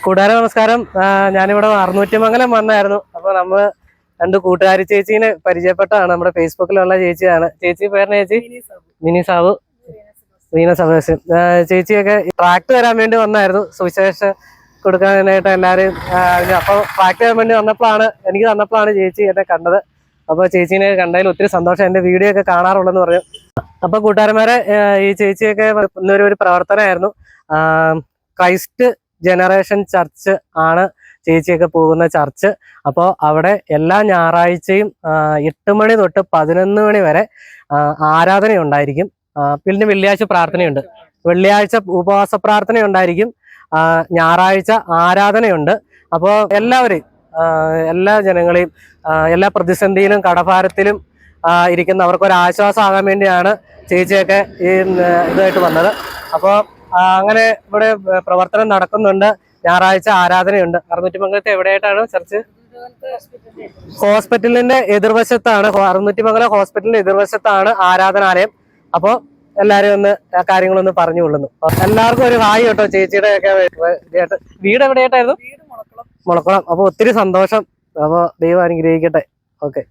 കൂട്ടുകാരെ നമസ്കാരം. ഞാനിവിടെ അറുന്നൂറ്റിമംഗലം വന്നായിരുന്നു. അപ്പൊ നമ്മള് രണ്ട് കൂട്ടുകാരി ചേച്ചീനെ പരിചയപ്പെട്ടതാണ്. നമ്മുടെ ഫേസ്ബുക്കിലുള്ള ചേച്ചിയാണ്. ചേച്ചി പേരിന് ചേച്ചി മിനി സാബു, വീണ സബേഷൻ. ചേച്ചിയൊക്കെ ട്രാക്ട് തരാൻ വേണ്ടി വന്നായിരുന്നു, സുവിശേഷ കൊടുക്കാനായിട്ട് എല്ലാവരും. അപ്പൊ ട്രാക്ട് തരാൻ വേണ്ടി എനിക്ക് തന്നപ്പോഴാണ് ചേച്ചി എന്നെ കണ്ടത്. അപ്പൊ ചേച്ചീനെ കണ്ടതിൽ ഒത്തിരി സന്തോഷം. എന്റെ വീഡിയോ ഒക്കെ കാണാറുള്ളെന്ന് പറഞ്ഞു. അപ്പൊ കൂട്ടുകാരന്മാരെ, ഈ ചേച്ചിയൊക്കെ ഇന്നൊരു പ്രവർത്തനമായിരുന്നു. ക്രൈസ്റ്റ് ജനറേഷൻ ചർച്ച് ആണ് ചേച്ചിയൊക്കെ പോകുന്ന ചർച്ച്. അപ്പോൾ അവിടെ എല്ലാ ഞായറാഴ്ചയും 8 മണി തൊട്ട് 11 മണി വരെ ആരാധന ഉണ്ടായിരിക്കും. പിന്നെ വെള്ളിയാഴ്ച പ്രാർത്ഥനയുണ്ട്. വെള്ളിയാഴ്ച ഉപവാസ പ്രാർത്ഥന ഉണ്ടായിരിക്കും. ഞായറാഴ്ച ആരാധനയുണ്ട്. അപ്പോൾ എല്ലാവരെയും, എല്ലാ ജനങ്ങളെയും, എല്ലാ പ്രതിസന്ധിയിലും കടഭാരത്തിലും ഇരിക്കുന്നവർക്കൊരു ആശ്വാസമാകാൻ വേണ്ടിയാണ് ചേച്ചിയൊക്കെ ഈ ഇതായിട്ട് വന്നത്. അപ്പോൾ അങ്ങനെ ഇവിടെ പ്രവർത്തനം നടക്കുന്നുണ്ട്. ഞായറാഴ്ച ആരാധനയുണ്ട്. അറുന്നൂറ്റിമംഗലത്തെ എവിടെയായിട്ടാണ് ചർച്ച്? ഹോസ്പിറ്റലിന്റെ എതിർവശത്താണ്. അറുന്നൂറ്റിമംഗലം ഹോസ്പിറ്റലിന്റെ എതിർവശത്താണ് ആരാധനാലയം. അപ്പോൾ എല്ലാരും ഒന്ന് ആ കാര്യങ്ങളൊന്ന് പറഞ്ഞു കൊള്ളുന്നു. എല്ലാവർക്കും ഒരു ഹായ് കേട്ടോ. ചേച്ചിയുടെ ഒക്കെ വീട് എവിടെയായിട്ടായിരുന്നു? മുളക്കുളം. അപ്പൊ ഒത്തിരി സന്തോഷം. അപ്പൊ ദൈവം അനുഗ്രഹിക്കട്ടെ. ഓക്കെ.